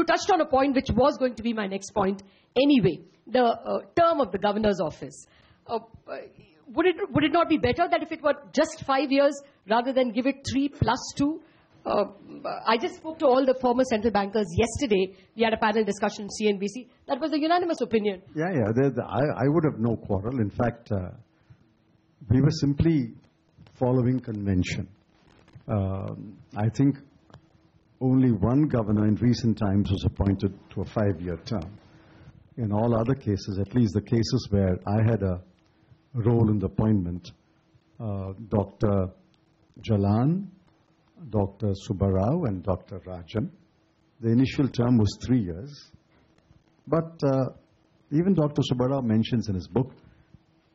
touched on a point which was going to be my next point anyway, the term of the governor's office. Would it not be better that if it were just 5 years rather than give it 3 + 2? I just spoke to all the former central bankers yesterday. We had a panel discussion on CNBC. That was a unanimous opinion. Yeah. I would have no quarrel. In fact, we were simply following convention. I think only one governor in recent times was appointed to a 5-year term. In all other cases, at least the cases where I had a role in the appointment, Dr. Jalan, Dr. Subbarao and Dr. Rajan, the initial term was 3 years. But even Dr. Subbarao mentions in his book,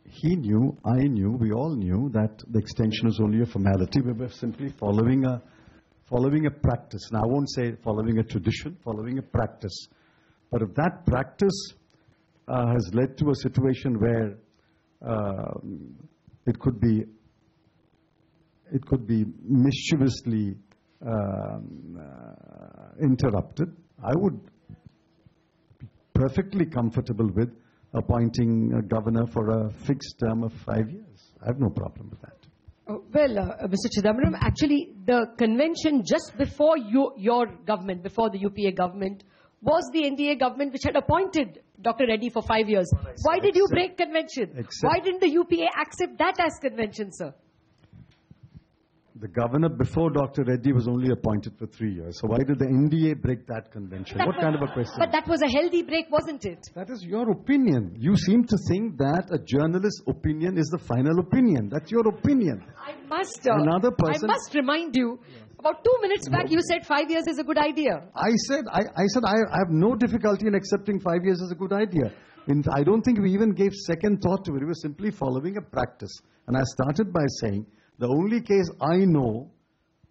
he knew, I knew, we all knew that the extension was only a formality. We were simply following a practice. Now, I won't say following a tradition, following a practice. But if that practice has led to a situation where it could be mischievously interrupted, I would be perfectly comfortable with appointing a governor for a fixed term of 5 years. I have no problem with that. Mr. Chidambaram, actually the convention just before your government, before the UPA government, was the NDA government which had appointed Dr. Reddy for 5 years. Why did you break convention? Why didn't the UPA accept that as convention, sir? The governor before Dr. Reddy was only appointed for 3 years. So why did the NDA break that convention? What kind of a question? But that was a healthy break, wasn't it? That is your opinion. You seem to think that a journalist's opinion is the final opinion. That's your opinion. I must remind you, about 2 minutes back you said 5 years is a good idea. I said I have no difficulty in accepting 5 years as a good idea. I don't think we even gave second thought to it. We were simply following a practice. And I started by saying, the only case I know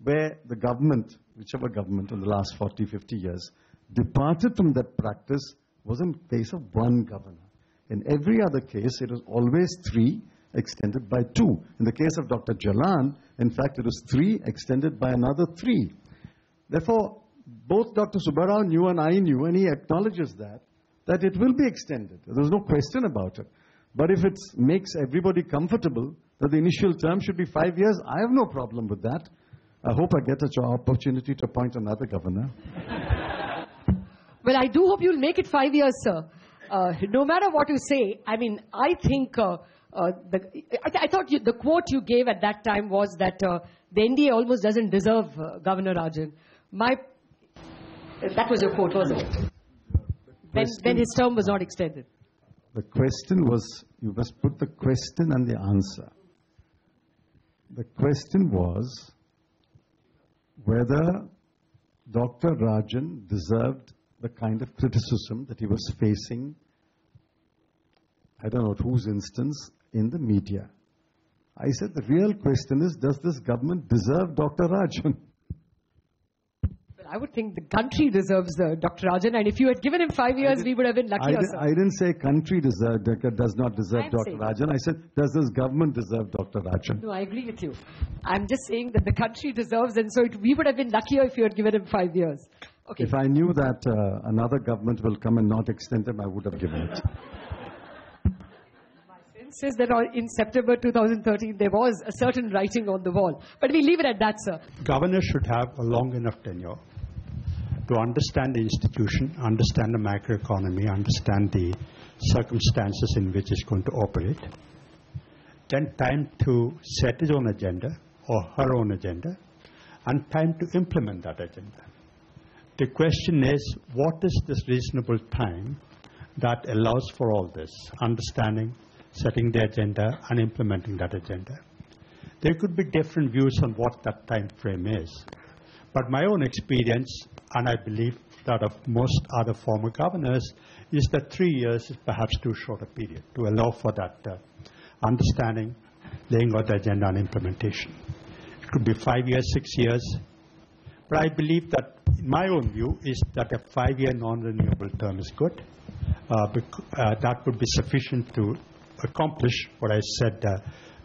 where the government, whichever government in the last 40, 50 years, departed from that practice was in case of one governor. In every other case, it was always 3 extended by 2. In the case of Dr. Jalan, in fact, it was 3 extended by another 3. Therefore, both Dr. Subbarao knew and I knew, and he acknowledges that it will be extended. There's no question about it. But if it makes everybody comfortable that the initial term should be 5 years, I have no problem with that. I hope I get an opportunity to appoint another governor. Well, I do hope you'll make it 5 years, sir. No matter what you say, I mean, I think I thought the quote you gave at that time was that the NDA almost doesn't deserve Governor Rajan. That was your quote, wasn't it? When his term was not extended. The question was, you must put the question and the answer. The question was whether Dr. Rajan deserved the kind of criticism that he was facing, I don't know at whose instance, in the media. I said the real question is, does this government deserve Dr. Rajan? I would think the country deserves Dr. Rajan, and if you had given him 5 years, we would have been luckier. I didn't say country does not deserve Dr. Rajan. I said, does this government deserve Dr. Rajan? No, I agree with you. I'm just saying that the country deserves, and so we would have been luckier if you had given him 5 years. Okay. If I knew that another government will come and not extend him, I would have given it. My sense is that in September 2013, there was a certain writing on the wall. But we leave it at that, sir. Governors should have a long enough tenure to understand the institution, understand the macroeconomy, understand the circumstances in which it's going to operate. Then time to set his own agenda or her own agenda, and time to implement that agenda. The question is, what is this reasonable time that allows for all this? Understanding, setting the agenda, and implementing that agenda. There could be different views on what that time frame is. But my own experience, and I believe that of most other former governors, is that 3 years is perhaps too short a period to allow for that understanding, laying out the agenda and implementation. It could be 5 years, 6 years. But I believe that, in my own view, is that a 5-year non-renewable term is good. That would be sufficient to accomplish what I said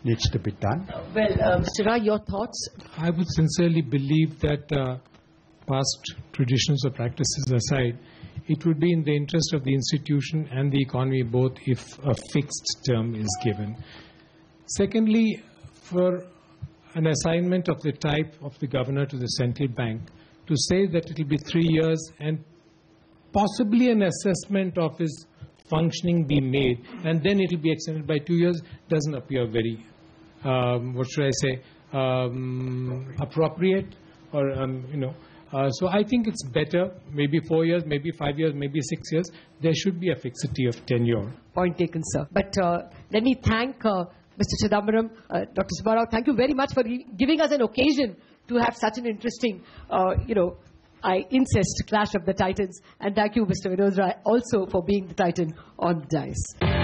needs to be done. Well, Mr. Rai, your thoughts? I would sincerely believe that past traditions or practices aside, it would be in the interest of the institution and the economy both if a fixed term is given. Secondly, for an assignment of the type of the governor to the central bank, to say that it will be 3 years and possibly an assessment of his functioning be made, and then it will be extended by 2 years, doesn't appear very, appropriate, or, so I think it's better, maybe 4 years, maybe 5 years, maybe 6 years. There should be a fixity of tenure. Point taken, sir. But let me thank Mr. Chidambaram, Dr. Subbarao. Thank you very much for giving us an occasion to have such an interesting, I insist, clash of the titans. And thank you, Mr. Vinod, also for being the titan on the dais.